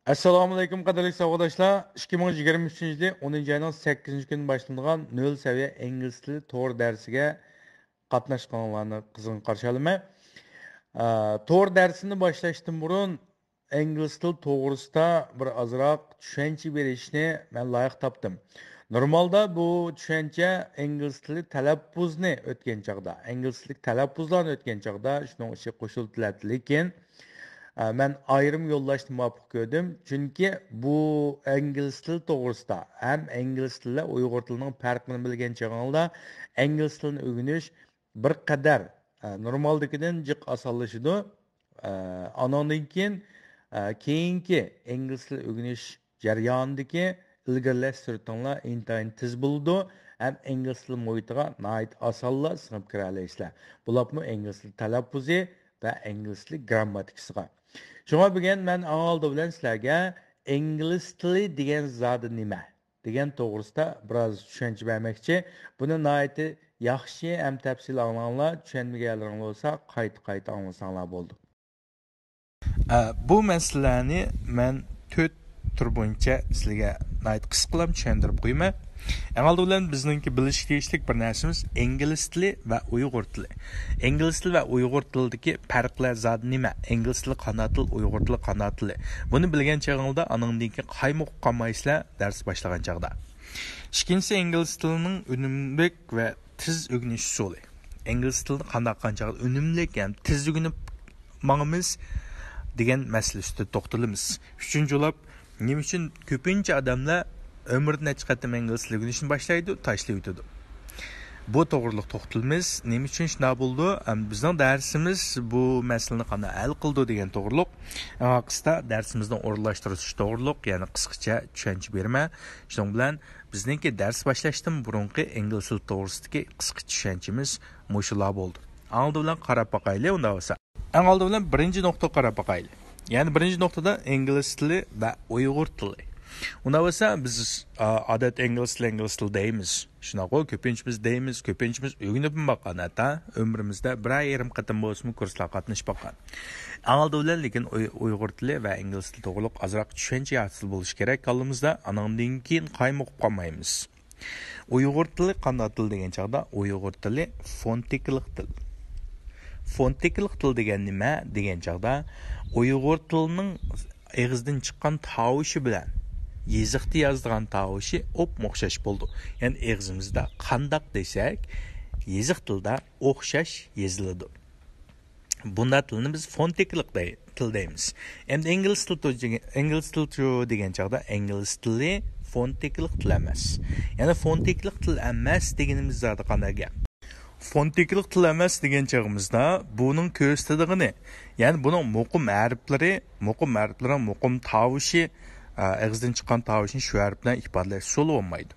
Assalomu alaykum qadrli savodashlar. 2023 yil 10 ayning 8 kuni boshlangan 0 seviye ingliz tili to'r darsiga qatnashganlarni qizg'in qarshi olaman. To'r darsini boshlashdan burun ingliz tili to'g'risida bir ozroq tushuncha berishni men loyiq topdim. Normalda bu tushuncha ingliz tili talaffuzni o'tgan chaqda, ingliz tili talaffuzlarni o'tgan chaqda shuning ichi qo'shildi, lekin ben ayrım yollaştı muvaffak gördüm. Çünkü bu İngiliz dili doğrusunda hem İngiliz dili ile Uygur dilinin farkını bilgen çağında İngiliz dilini öğreniş bir kadar normaldakinden cık asallaşıdı. Anondan keyinki İngiliz dili öğreniş jarayonidagi ilgirlash sürtünler intayin tiz buldu. Hem İngiliz dili muhitiga nait asalla sınıf kiralaysizlar. Bular İngiliz dili talaffuzi ve İngiliz dili grammatikasiga. Şuna bugün ben ağaldı bilen sizlerge İngiliz tili degan zadi nima degan to'g'risida biraz tushuncha bermoqchi. Buni nihoyatda yaxshi ham tafsil anglanglar, tushunmaganlaringiz bo'lsa qayta anglasanglar bo'ldi. Bu masalani men 4 tur bo'yicha sizlarga nihoyat qisqalam tushuntirib qo'yaman. Eng bilan bizningki bilish keraklik bir narsamiz ingliz tili va uyg'ur tili. Ingliz tili va uyg'ur tilidagi farqlar zot nima? Ingliz tili qanday til, uyg'ur tili qanday til? Buni bilgan chog'ingizda aningdan keyin qaymoq qolmaysizlar dars boshlagan chog'da. Ikkinchisi ingliz tilining unumli va tiz o'rganish usuli. Ingliz tilini qanday qanchalik unumli ham tiz o'rganib mangimiz degan masala ustida to'xtalamiz. Uchinchi bo'lib, nima uchun ko'pincha odamlar ömrünün neçə qatam ingliz tili öyrənişini başlaydı, taşlayıb ötüdü. Bu to'g'riliq to'xtalamiz. Nima uchun shunday bo'ldi? Bizning darsimiz bu masalani qanday hal qildi degan to'g'riliq. Qisqa darsimizni o'rinlashtirish to'g'riliq, ya'ni qisqacha tushuncha berma. Shuning bilan bizningki dars boshlashdan burungi ingliz tili to'g'risidagi qisqa tushunchamiz mushular bo'ldi. Aldı bilan qarab boqaylik unda bo'lsa. Aldı bilan birinchi nuqta qarab boqaylik. Ya'ni birinchi nuqtada ingliz tili va uyg'ur tili. Unda bo'lsa biz odat ingliz tili deymiz. Shunaqa ko'pincha deymiz, ko'pincha o'rganib boqqan, hatto umrimizda bir yarim qatam bo'lsin kurslar qatnashib boqqan. Anglda bilan lekin uyg'ur tili va ingliz tili to'g'riliq ozroq tushuncha hosil bo'lishi kerak. Qo'limizda anandan keyin qaymoq qolmaymiz. Uyg'ur tili qanday til degan chog'da uyg'ur tili fonetikalik til. Fonetikalik til degan nima degan chog'da uyg'ur tilining og'izdan chiqqan tovushi bilan yeziqda yozilgan tovushi o'xshash bo'ldi. Ya'ni og'zimizda qandaq desak, yeziq tilda o'xshash yoziladi. Bunda tilni biz fonetikalik til deymiz. Endi ingliz tili degan chog'da ingliz tili fonetikalik til emas. Ya'ni fonetikalik til emas deganimiz zodi qanday gap? Fonetikalik til emas degan chog'imizda buning ko'rsatilgani, ya'ni buning muqim harflari, muqim tovushi ağızdan çıkan tavuşun şu harf bilan ifadalash usul olmaydı.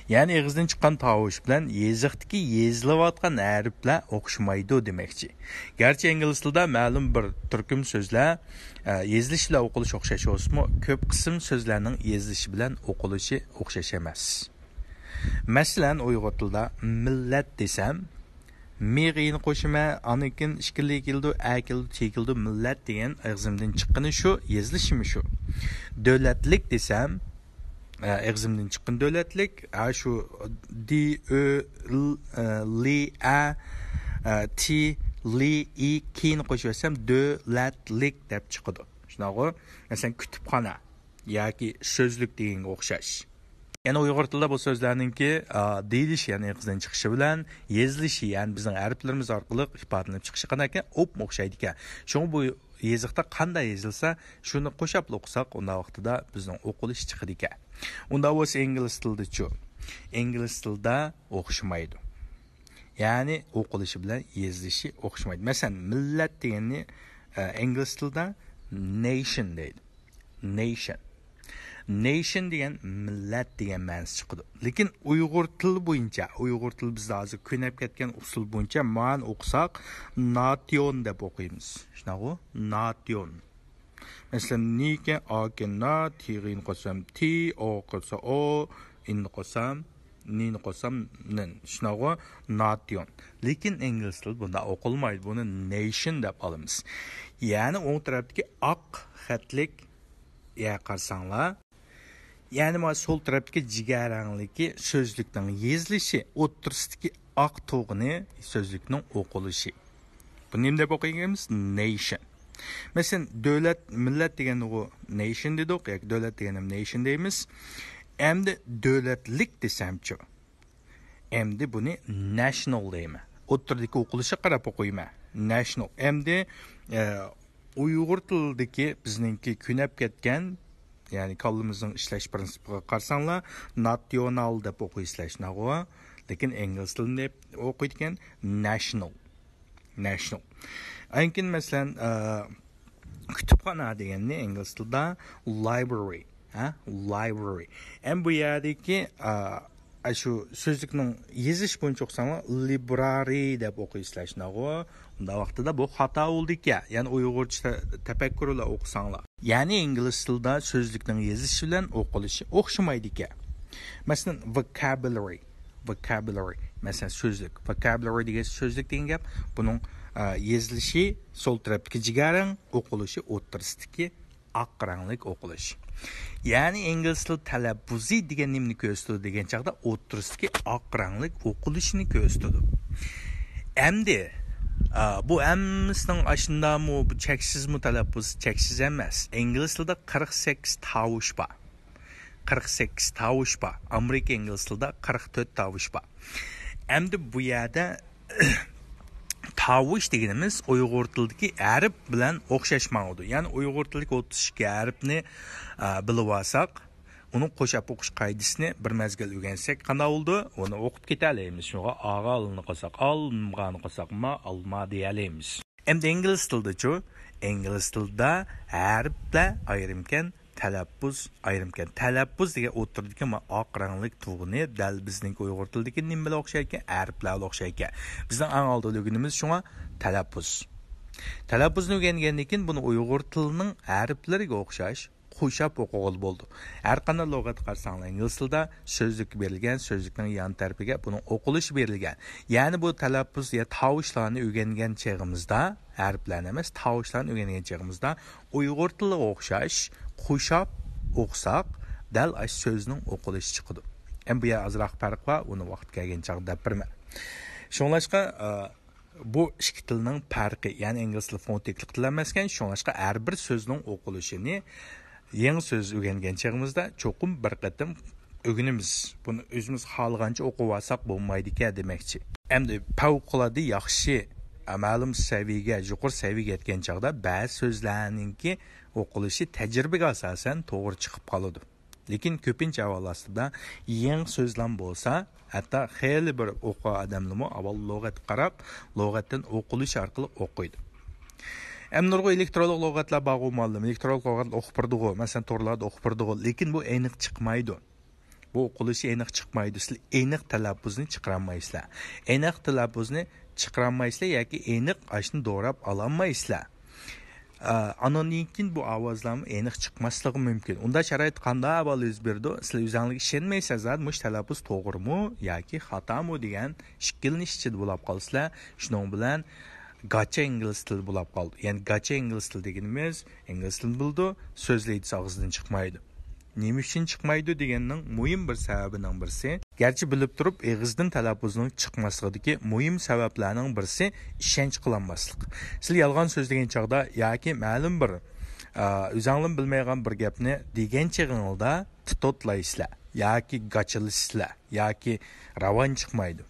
Yani ağızdan çıkan tavuş bilan yeziqdagi yezilayotgan harflar o'xshamaydi demekçi. Gerçi ingliz tilida ma'lum bir turkum so'zlar yezilish bilan o'qilishi o'xshash bo'lsa-mu, ko'p qism so'zlarning yezilishi bilan o'qilishi o'xshash emas. Masalan, uyg'ur tilida millat desam, Meğin qo'shima anikin ishkili keldi, akildi, chekildi, millat degan og'zimdan chiqqani shu, yezilishimi shu. Davlatlik desam, og'zimdan chiqqan davlatlik, shu d ö l a t l i keyin qo'shsam davlatlik deb chiqadi. Shunaqa, masalan, kutubxona yoki so'zlik deganga o'xshash. Yani uyg'ur tilida bu so'zlarningki deyilishi, ya'ni og'izdan chiqishi bilan yezilishi, ya'ni bizning harflarimiz orqali ifodalanib chiqishi qanday ekan, o'xshaydi ekan. Shunga bu yeziqda qanday yezilsa, shuni qo'shib o'qisak, unda vaqtida bizning o'qilish chiqadi ekan. Unda bo'lsa ingliz tilida-chi. Ingliz tilida o'xshamaydi. Ya'ni o'qilishi bilan yezilishi o'xshamaydi. Masalan, millat deganni ingliz tilida nation deydi. Nation degan millat degan ma'nosi chiqadi. Lekin uyg'ur tili bo'yicha, uyg'ur tili bizda hozir ko'nab ketgan usul bo'yicha ma'no o'qisak, nation deb o'qiymiz. Shunaqa, nation. Masalan, nike aken na tirin qosam ti o qosa o in qosam nin qosam nin. Shunaqa, nation. Lekin ingliz tili bunda o'qilmaydi. Buni nation deb olamiz. Ya'ni o'ng tarafdagi oq xatlik qarsanlar, ya'ni mana sol tarafdagi jigarrangligi so'zlikning yezilishi, o'ttirsidagi oq to'g'ni so'zlikning o'qilishi. Buni nima deb o'qiymiz? Nation. Masalan, davlat, millat deganda u nation dedik, yoki davlat deganda ham nation deymiz. Endi davlatlik desamchi. Endi buni national deyman. O'ttirdagi o'qilishi qarab o'qiyman. National. Endi Uyg'ur tilidagi bizningki kunab ketgan, ya'ni kallimizning ishlash prinsipiga qarasanglar, national deb o'qiysizlar, lekin ingliz tilida o'qiydigan national. National. Aykin masalan, kutubxona deganni ingliz tilida library, library. Bu yerdagi shu so'zlikning yezish bo'yicha o'qsanglar library deb o'qiysizlar. Unda vaqtida bu xato bo'ldi-ku. Ya'ni Uyg'urcha tafakkurla o'qisanglar. Ya'ni ingliz tilida so'zlikning yezishi bilan o'qilishi o'xshamaydi-ku. Masalan, vocabulary. Masalan, so'zlik. Vocabulary degan so'zlik degan gap, buning yezilishi sol tarafdagi jigarrang, o'qilishi o'ttirsidagi oq ranglik o'qilish. Ya'ni ingliz til talaffuzi degan nimani ko'rsatadi degan chaqda o'ttirsidagi oq ranglik o'qilishini ko'rsatadi. Endi bu hammasining ashundami, bu cheksizmi talaffuz, cheksiz emas. Ingliz tilida 48 tovush bor. 48 tovush bor. Amerika ingliz tilida 44 tovush bor. Endi bu yerda tovush deganimiz Uyg'ur tilidagi harf bilan o'xshashmaydi. Ya'ni Uyg'ur tilidagi 32 harfni bilib olsak, uni qo'shib o'qish qoidasini bir mezgil o'rgansak, qanday bo'ldi? Uni o'qib ketalaymiz. Shunga ag'alni qilsak, almani qilsak, alma deyalamiz. Endi ingliz tilida-chi, ingliz tilida harflar ayrimkan, talaffuz ayrimkan. Talaffuz degan o'tirdiki, oq ranglik tug'ni dal bizning Uyg'ur tilidagi nim bilan o'xshaydi, harflar bilan o'xshaydi. Bizning eng oldinligimiz shunga talaffuz. Talaffuzni o'rgangandan keyin buni Uyg'ur tilining harflariga o'xshash qo'shib o'qig'il bo'ldi. Har qanday lug'at qarasanglar, ingliz tilida so'zlik berilgan, so'zlikning yon tarafiga buning o'qilishi berilgan. Ya'ni bu talaffuz ya tovushlarni o'rgangan chog'imizda, harflarni emas, tovushlarni o'rgangan chog'imizda Uyg'ur tiliga o'xshash qo'shib o'qsak, dal ash so'zning o'qilishi chiqadi. Bu yer azroq farq bor, uni vaqt kelgan chog'da birma. Shunlashqa bu ikki tilning farqi, ya'ni ingliz tili fonetiklik til emaskan, shunlashqa har bir so'zning o'qilishini yangi so'z o'rgangan chog'imizda cho'qim bir qatim o'rganamiz. Buni o'zimiz xohlagancha o'qib olsak bo'lmaydi-ku demakchi. Endi favqulodda yaxshi ma'lum saviyaga, yuqori saviyaga yetgan chog'da ba'zi so'zlarningki o'qilishi tajribaga asosan to'g'ri chiqib qoladi. Lekin ko'pincha avvallasida yangi so'zlar bo'lsa, hatto xeyli bir o'qigan odamlarmi avval lug'at qarab, lug'atdan o'qilish orqali o'qiydi. Nurg'u elektronlik lug'atlar bor bo'lmadim. Elektronlik lug'atlar o'qib birdigo, masalan, to'rlarda o'qib birdigo, lekin bu aniq chiqmaydi. Bu o'qilishi aniq chiqmaydi. Siz aniq talaffuzni chiqarolmaysizlar. Aniq talaffuzni chiqarolmaysizlar yoki aniq ashni to'g'rab ololmaysizlar. Anonimkin bu ovozlarni aniq chiqmasligi mumkin. Unda sharoit qanday avval yuz berdi? Siz o'zingizga ishonmaysiz, mush talaffuz to'g'rimi yoki xatomi degan shikilnish ichida bo'lib qolsizlar. Shuning bilan gacha ingliz tili bo'lib qoldi. Ya'ni gacha ingliz tili deganimiz ingliz tilini bildi, so'zlaydi og'zidan chiqmaydi. Nima uchun chiqmaydi deganning muhim bir sababining birisi, garchi bilib turib og'izdan talaffuzning chiqmasligidagi muhim sabablarning birisi ishonch qilolmaslik. Siz yolg'on so'zlagan chog'da yoki ma'lum bir o'zingizlar bilmagan bir gapni degan chog'ingizda tutotlaysizlar yoki gachilisizlar yoki ravon chiqmaydi.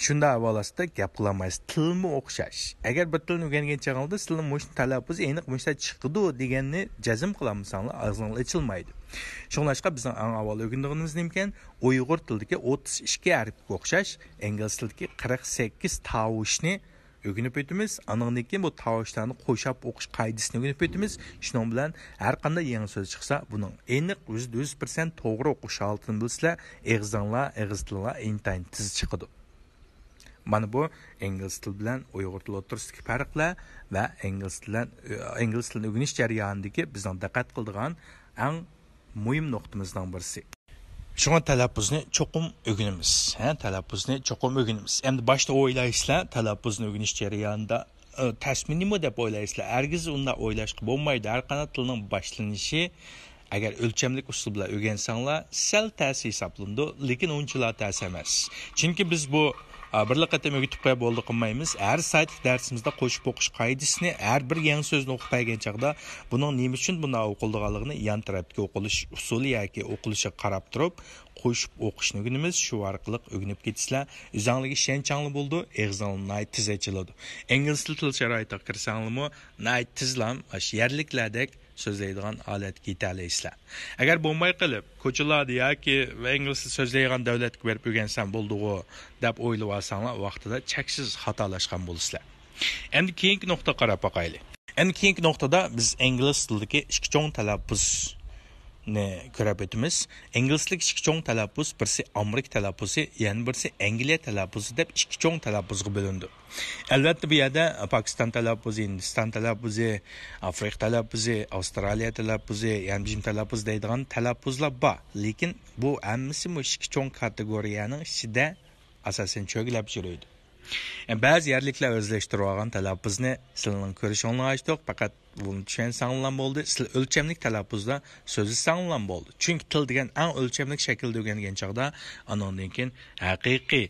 Shunda avvalasta gap qilolmaysiz. Tilmi o'xshash. Agar bir tilni o'rgangan chog'ingizda sizning mush talaffuzi aniq mushta chiqdi deganni jazm qilamisanlar, og'zingiz ochilmaydi. Shunlashqa bizning eng avval o'rganganimiz nimkan? Uyg'ur tilidagi 32 harfga o'xshash ingliz tilidagi 48 tovushni o'rganib o'tamiz. Andan keyin bu tovushlarni qo'shib o'qish qoidasini o'rganib o'tamiz. Shuning bilan har qanday yangi so'z chiqsa, buning aniq 100% to'g'ri o'qish holatini bilsizlar, og'iz tillar intayin tiz chiqadi. Mana bu ingliz tili bilan Uyg'ur tili o'rtasidagi farqlar va ingliz tilini o'rganish jarayonidagi bizning diqqat qiladigan eng muhim nuqtamizdan birisi. Shunga talaffuzni cho'qim o'rganamiz. Talaffuzni cho'qim o'rganamiz. Endi boshda o'ylaysizlar, talaffuzni o'rganish jarayonida təsminimi deb o'ylaysizlar. Hargiz unda o'ylashga bo'lmaydi. Har qanday tilning boshlanishi agar o'lchamlik usul bilan o'rgansanglar, sal ta'sir hisoblanadi, lekin unchalar ta'sir emas. Chunki biz bu bir qatam o'rgatib qo'yib bo'ldi qilmaymiz. Har saytlik darsimizda qo'shib o'qish qoidasini, har bir yangi so'zni o'qib qo'ygan chaqda buning nima uchun bunday o'qilganligini yan tarafga o'qilish usuli yoki o'qilishga qarab turib qo'shib o'qishni o'rganamiz. Shu orqali o'rganib ketisizlar. O'zingizga ishonchli bo'ldi, eg'zingizlar tez ochiladi. Ingliz til sharoitiga kirsangizmi, tizlam yerliklardek so'zlaydigan holatga yetalaysizlar. Agar bo'lmay qilib, ko'chalarda yoki ingliz til so'zlaydigan davlatga berib o'rgansam bo'ldi-ku deb o'ylab olsanglar, vaqtida cheksiz xatolashgan bo'lasizlar. Endi keyingi nuqta qarab boqaylik. Endi keyingi nuqtada biz ingliz tilidagi ikki cho'ng talaffuz ne ko'rib o'tamiz. Inglizlik ikki cho'ng talaffuz, birsi Amerika talaffuzi, yana birsi Angliya talaffuzi deb ikki cho'ng talaffuzga bo'lindi. Albatta bu yerda Pokiston talaffuzi, Hindiston talaffuzi, Afrika talaffuzi, Avstraliya talaffuzi, yana bizim talaffuz deydigan talaffuzlar bor. Lekin bu hammasi bu ikki cho'ng kategoriyaning ichida asosan cho'gilab yuradi. Ba'zi yerliklar o'zlashtirib olgan talaffuzni sizlarning ko'rishingizni aytdik, faqat buni tushensanglar bo'ldi. Sizlar o'lchamlik talaffuzda so'zlasanglar bo'ldi. Chunki til degan eng o'lchamlik shaklda o'rgangan chaqda anondan keyin haqiqiy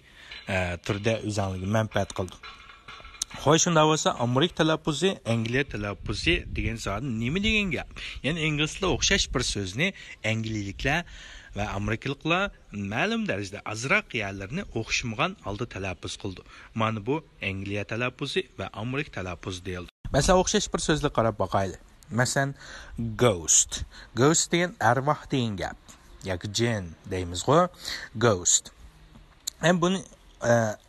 turda o'zingizga manfaat qildi. Xo'sh, shunda bo'lsa Amerika talaffuzi, Angliya talaffuzi degan so'zni nima degan gap? Ya'ni inglizlar o'xshash bir so'zni angliyaliklar va amerikaliklar ma'lum darajada azroq yerlarni o'xshamagan holda talaffuz qildi. Mana bu Angliya talaffuzi va Amerika talaffuzi deyildi. Masalan, o'xshash bir so'zga qarab boqaylik. Masalan, ghost. Ghost degan arvoh degan gap. Yoki jin deymiz-ku, ghost. Ham buni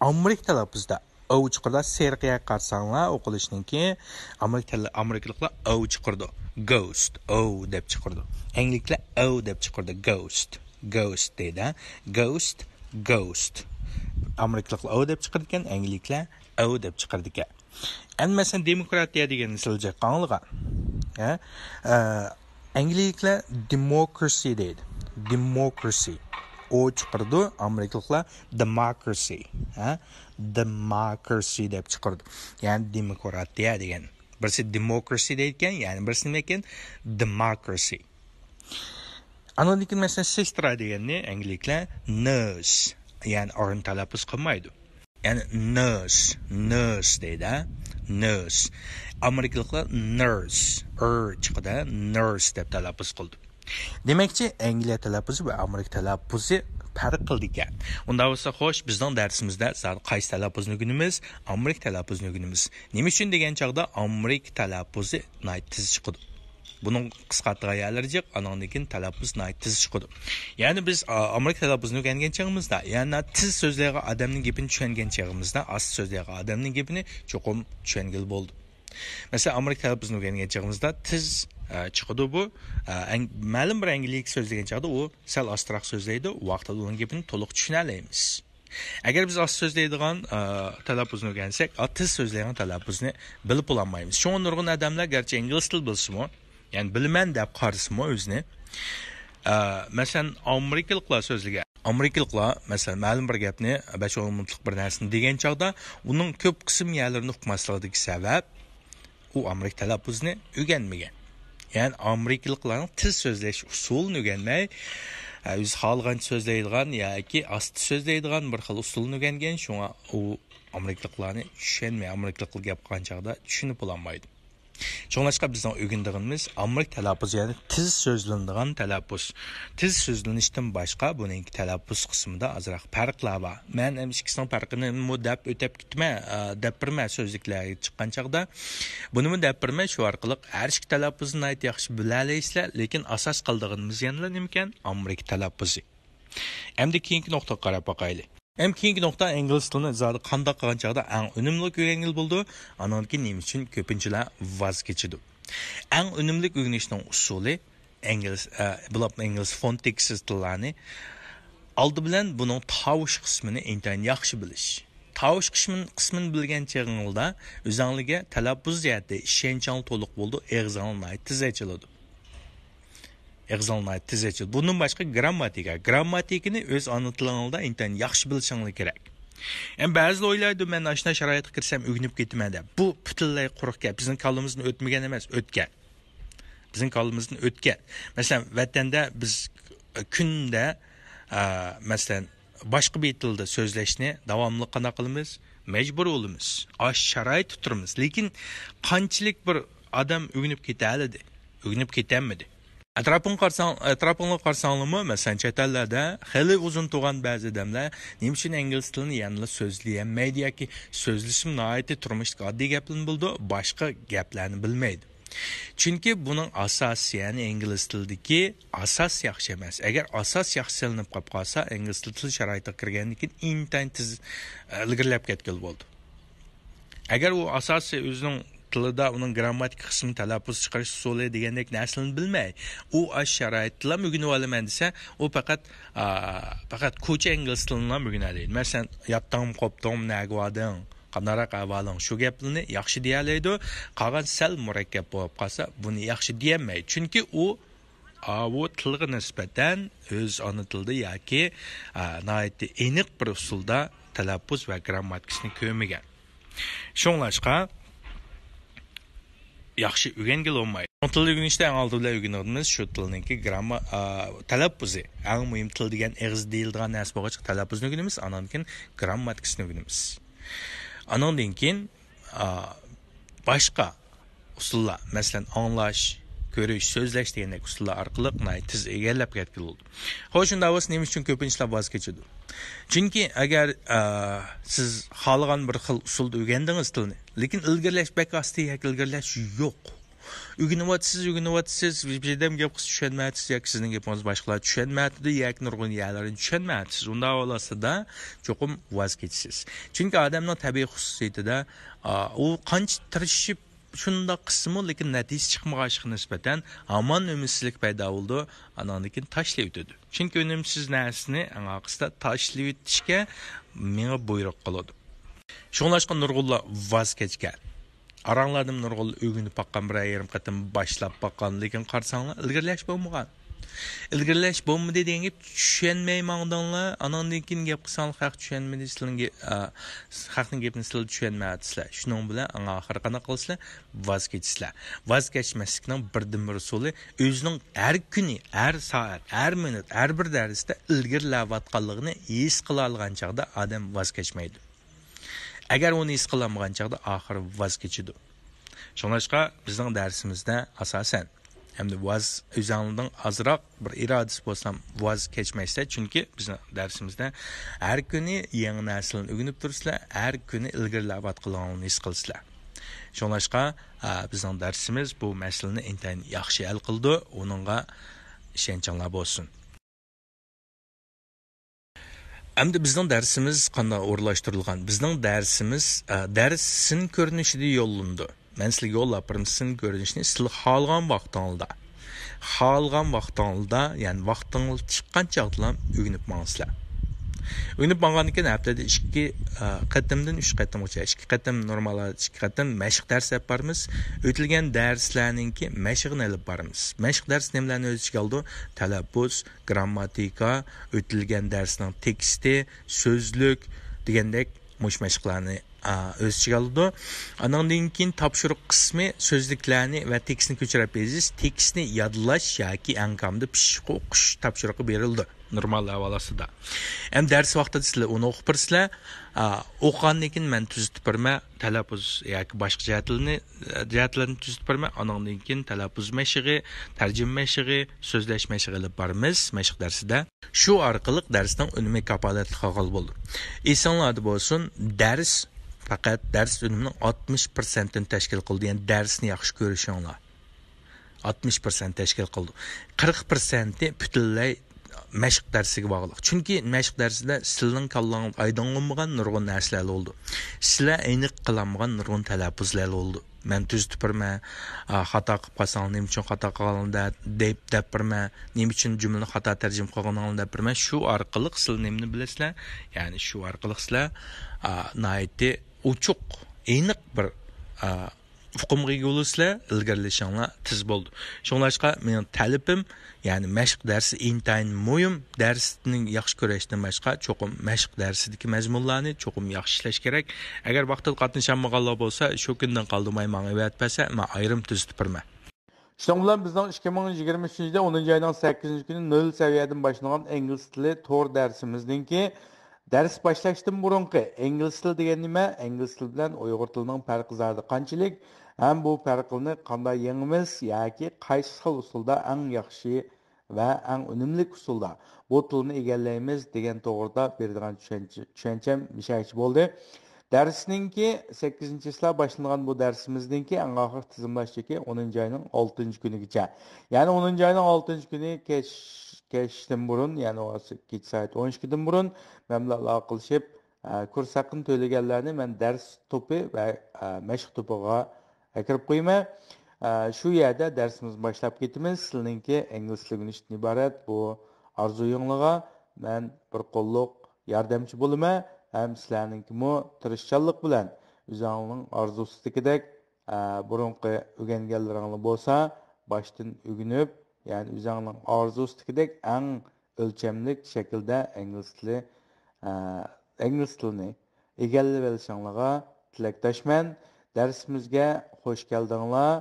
Amerika talaffuzida o chiqirdi. Serqiya qarsanglar o'qilishdan keyin amerikaliklar o chiqirdi. Ghost, o deb chiqirdi. Angliklar o deb chiqirdi. Ghost, ghost deydi. Ghost, ghost. Amerikaliklar o deb chiqirdi ekan, angliklar o deb chiqirdi ekan. Endi masalan demokratiya degan so'zga qanilgan. Angliklar democracy deydi. Democracy. O chiqirdi, amerikaliklar democracy. Democracy deb chiqirdi. Ya'ni demokratiya degan. Birisi democracy deydigan, ya'ni birisi nima ekan? Democracy. Anondan masalan sister deganni angliklar nurse, ya'ni o'rin talaffuz qilmaydi. Ya'ni nurse deydi. Nurse. Amerikaliklar nurse, chiqdi, nurse deb talaffuz qildi. Demakchi, Angliya talaffuzi va Amerika talaffuzi farq qildi ekan. Unda bo'lsa, xo'sh, bizning darsimizda qaysi talaffuzni o'rganamiz? Amerika talaffuzini o'rganamiz. Nima uchun degan chaqda Amerika talaffuzi tiz chiqdi. Buning qisqartirgan yerlari yo'q, anondan keyin talaffuz tiz chiqdi. Ya'ni biz Amerika talaffuzini o'rgangan chog'imizda, ya'ni tiz so'zlaydigan odamning gapini tushungan chog'imizda, asl so'zlaydigan odamning gapini cho'qim tushungil bo'ldi. Masalan, Amerika talaffuzini o'rgangan chog'imizda tiz chiqdi bu. Ma'lum bir angliylik so'zlagan chog'da u sal ostroq so'zlaydi, vaqtida uning gapini to'liq tushuna olamiz. Agar biz ost so'zlaydigan talaffuzni o'rgansak, tiz so'zlaydigan talaffuzni bilib olmaymiz. Shunga nurg'un odamlar garchi ingliz til bilsa-mu, ya'ni bilaman deb qarasa-mu o'zini. Masalan, amerikaliklar so'zlagan. Amerikaliklar masalan ma'lum bir gapni 5-10 minutlik bir narsani degan chog'da uning ko'p qism yerlarini uqmasligidagi sabab u Amerika talaffuzini o'rganmagan. Ya'ni amerikaliklarning til so'zlash usulini o'rganmay, o'z xohlagan so'zlaydigan yoki asti so'zlaydigan bir xil usulni o'rgangan, shunga u amerikaliklarni tushunmay, amerikaliklar gap qilgan chog'da tushunib olmaydi. Çoğunlaşqa bizden ögündüğümüz Amerika talaffuzu yani tiz sözləndiğən talaffuz. Tiz sözlənişdən başqa bunun talaffuz qismində azraq fərqlər var. Mən ikisinin fərqini dəb ötəb gitmə, dəbirmə sözlükləri çıxan çağda bunu dəbirmə şu arqılıq hər iki talaffuzunu ayet yaxşı bilələysizlər, lekin asas qaldığımız yanlar nimkən Amerika talaffuzu. Əmdə keyinki nöqtəyə qarab baxaylı. Hem keyingi nokta ingliz tilini zaten qandaq qilgan chaqda eng unumli o'rganil bo'ldi. Andan keyin nima uchun ko'pinchalar voz kechidi. Eng unumli o'rganishning usuli ingliz fonetiksiz tillarni oldi bilan buning tovush qismini intayin yaxshi bilish. Tovush qismini bilgan chog'ingizda o'zingizga talaffuz jihatda ishonching to'liq bo'ldi, eg'zingizning tez ochiladi. Eg'zalnay tez ochiladi. Bundan boshqa grammatika. Grammatikani o'z ona tilingizda intayin yaxshi bilishingiz kerak. Ba'zi o'ylaydi, men ashna sharoitga kirsam o'ginib ketaman deb. Bu butunlay quruq gap. Bizning kallimizdan o'tmagan emas, o'tgan. Bizning kallimizdan o'tgan. Masalan, vatanda biz kunda masalan boshqa bir tilda so'zlashni davomli qana qilamiz, majbur bo'lamiz. Ash sharoit turamiz. Lekin qanchalik bir odam o'ginib ketadi, o'ginib ketamidi. Atrofingga qarsanglarmi, masalan, chet ellarda xeyli uzun turgan ba'zi odamlar nima uchun ingliz tilini yanada so'zlayolmaydi yoki so'zlashim nihoyatda turmushga oddiy gaplarni bildi, boshqa gaplarni bilmaydi. Chunki buning asosi, ya'ni ingliz tilidagi asos yaxshi emas. Agar asos yaxshilanib qolib qolsa, ingliz tili sharoitiga kirgandan keyin intayin tez ilgirlab ketgan bo'ldi. Agar u asosi o'zining tilida uning grammatik qismi talaffuz chiqarish usuli degandek narsani bilmay, u sharoitlar o'rganib olaman desa, u faqat ko'cha ingliz tilini o'rganadi. Masalan, yatdim, qopdim, nagvadim, qandaroq ahvoling, shu gaplarni yaxshi deyalaydi. Qolgan sal murakkab bo'lib qolsa, buni yaxshi deyolmaydi. Chunki u tilga nisbatan o'z ona tilida yoki nihoyatda aniq bir usulda talaffuz va grammatikasini ko'rmagan. Shunlashqa yaxshi o'rgangan olmaydi. Til o'rganishda eng oldinda o'rganadiganimiz shu tilninki talaffuzi. Eng muhim til degan og'iz deyiladigan narsa bo'lgach, talaffuzni o'rganamiz, andan keyin grammatikasini o'rganamiz. Andan keyin boshqa usullar, masalan, anglash, ko'rish, so'zlash degandek usullar orqali tez egallab ketgan bo'ldi. Xo'sh, shunda o'z nima uchun ko'pincha voz kechadi? Chunki agar siz xohlagan bir xil usulda o'rgandingiz tilni, lekin ilgirlash bekasti yoki ilgirlash yo'q. O'rganyapsiz, bir odam gap qilsa tushunmaysiz yoki sizning gapingiz boshqalar tushunmaydi yoki nurg'un yerlarni tushunmaysiz. Unda olasida cho'qim voz kechasiz. Chunki odamning tabiiy xususiyatida u qancha tirishib shunda qismi, lekin natija chiqmaganiga nisbatan hamon umidsizlik paydo bo'ldi, andan keyin tashlab o'tadi. Chunki unumsiz narsani aqsda tashlab o'tishga menga buyruq qiladi. Shunlashqa nurg'unlar voz kechgan. Aranglardan nurg'unlar o'ginib baqqan bir yarim qatim boshlab baqqan, lekin qarsanglar ilgirlash bo'lmagan. Ilgirlash bo'lmadi degan gap tushunmaymandanlar, andan keyin gap qilsang haq tushunmaydi, sizlarga haqning gapini sizlar tushunmayapsizlar. Shuning bilan oxir qana qilsizlar, voz kechsizlar. Voz kechmaslikning birdan-bir usuli o'zining har kuni, har soat, har minut, har bir darsda ilgirlayotganligini his qila olgan chaqda odam voz kechmaydi. Agar uni his qila olmagan chaqda oxir voz kechadi. Shuningdek, bizning darsimizda asosan hamda voz o'zingizning azroq bir irodasi bo'lsam voz kechmaysiz, chunki bizning darsimizda har kuni yangi narsalarni o'rganib tursizlar, har kuni ilgirlayotganligini his qilsizlar. Shuningdek, bizning darsimiz bu masalani intayin yaxshi hal qildi, uningga ishonchinglar bo'lsin. Hamda bizning darsimiz qanday o'rlashtirilgan? Bizning darsimiz darsning ko'rinishida yo'llandi. Men sizga yo'llab birimsin ko'rinishni sizlar xohlagan vaqtingizda, ya'ni vaqtingiz chiqqan chaqda o'rganib mangizlar. O'rganib mang'andan keyin haftada 2 qatimdan 3 qatimgacha, 2 qatim normal, 2 qatim mashq dars olib boramiz. O'tilgan darslarningki mashqini olib boramiz. Mashq dars nimalarni o'z ichiga oldi? Talaffuz, grammatika, o'tilgan darsning teksti, so'zlik degandek mashqlarni o'z ichiga oldi. Andan keyin topshiriq qismi so'zliklarni va tekstni ko'chirib berasiz. Tekstni yodlash yoki anqamda pishib o'qish topshiriqi berildi normal havolasida. Ham dars vaqtida sizlar uni o'qib birsizlar. O'qigandan keyin men tuzitib berma, talaffuz yoki boshqa jihatlarni tuzitib berma. Andan keyin talaffuz mashqi, tarjima mashqi, so'zlash mashqi olib boramiz mashq darsida. Shu orqali darsning unumi kapolatli qilgan bo'ldi. Esonlarda bo'lsin, faqat dars unimining 60% tashkil qildi. Ya'ni darsni yaxshi ko'rishinglar. 60% tashkil qildi. 40% butunlay mashq darsiga bog'liq. Chunki mashq darsida sizlarning kallangiz aydinlanmagan nurg'un narsalar bo'ldi. Sizlar aniq qilamagan nurg'un talaffuzlar bo'ldi. Men tuzitib berma, xato qilib qolsang, nima uchun xato qilganingda deb berma, nima uchun jumlani xato tarjima qilganingda deb berma. Shu orqali sizlar nimani bilasizlar? Ya'ni shu orqali sizlar nihoyatda uchuq, aniq bir uqumga ega bo'lsizlar, ilgarilashinglar tez bo'ldi. Shunlashqa mening talabim, ya'ni mashq darsi intayin muhim, darsning yaxshi ko'rishdan boshqa cho'qim mashq darsidagi mazmunlarni cho'qim yaxshi ishlash kerak. Agar vaqtida qatnashammaganlar bo'lsa, shu kundan qoldirmay menga vat bersa, men ayrim tuzitib birman. Şunun bilan bizning 2023 yilda 10 ayning 8 kuni 0 saviyadan boshlangan ingliz tili to'r darsimizninki dars boshlashdan burunqi ingliz tili degan nima? Ingliz tili bilan Uyg'ur tilining farqi zodi qanchalik? Ham bu farqni qanday yengimiz yoki qaysi xil usulda eng yaxshi va eng unumli usulda bu tilni egallaymiz degan to'g'rida beradigan tushuncham mishaychi bo'ldi. Dərsninki 8-ci sıra başlanğan bu dərsimizdinki ən axır tizimləşdiki 10-cu ayının 6-cı günügəcə. Yəni 10-cu ayının 6-cı günü keçdən burun, yəni o gec saat 12-dən burun mən bilə əlaqələşib kurs haqqını töləgənlərini mən dərs topu və məşq topuğa kirib qoyma. Şu yerdə dərsimiz başlap getimiz. Sizninki ingilis tili işdən ibarət bu arzuyuңlığa mən bir qolluq yardımcı boluma. Hem sizlerninkimi tirishchanlik bilan o'zingizning orzusidagidek burunqi o'rganganlaringiz bo'lsa boshdan o'rganib, ya'ni o'zingizning orzusidagidek eng o'lchamlik shaklda ingliz tilini egallab olishingizga tilakdoshman. Darsimizga xush keldinglar.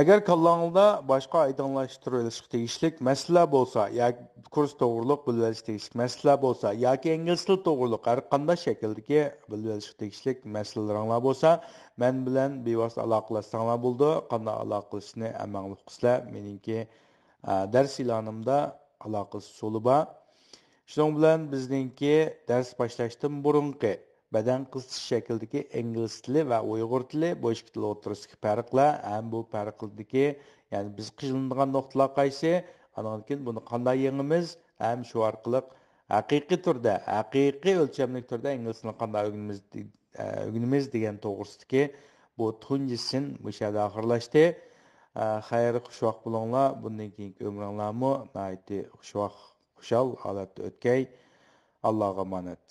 Agar kallangizda boshqa aydınlaştırılışga tegishlik masalalar bo'lsa yoki kurs to'g'riliq bilib olish tegishlik masalalar bo'lsa yoki ingliz tili to'g'riliq har qanday shakldagi bilib olishga tegishlik masalalaringiz bo'lsa men bilan bevosita aloqalashsanglar bo'ldi. Qanday aloqalashishni amalga qilsizlar meningki dars e'lonimda aloqa usuli bor. Shuning bilan bizningki dars boshlashdan burunqi badan qisish shakldagi ingliz tili va uyg'ur tili boshqa til o'rtasidagi farqlar ham bu farqlardagi ya'ni biz qiynaladigan nuqtalar qaysi andan keyin buni qanday yengimiz ham shu orqali haqiqiy turda haqiqiy o'lchamli turda ingliz tilini qanday o'rganamiz degan to'g'risidagi bu tunjisin bu yerda oxirlashdi. Xayr xushvaqt bo'linglar. Bundan keyingi umringlarmi xushvaqt xushal holatda o'tkay. Allohga omonat.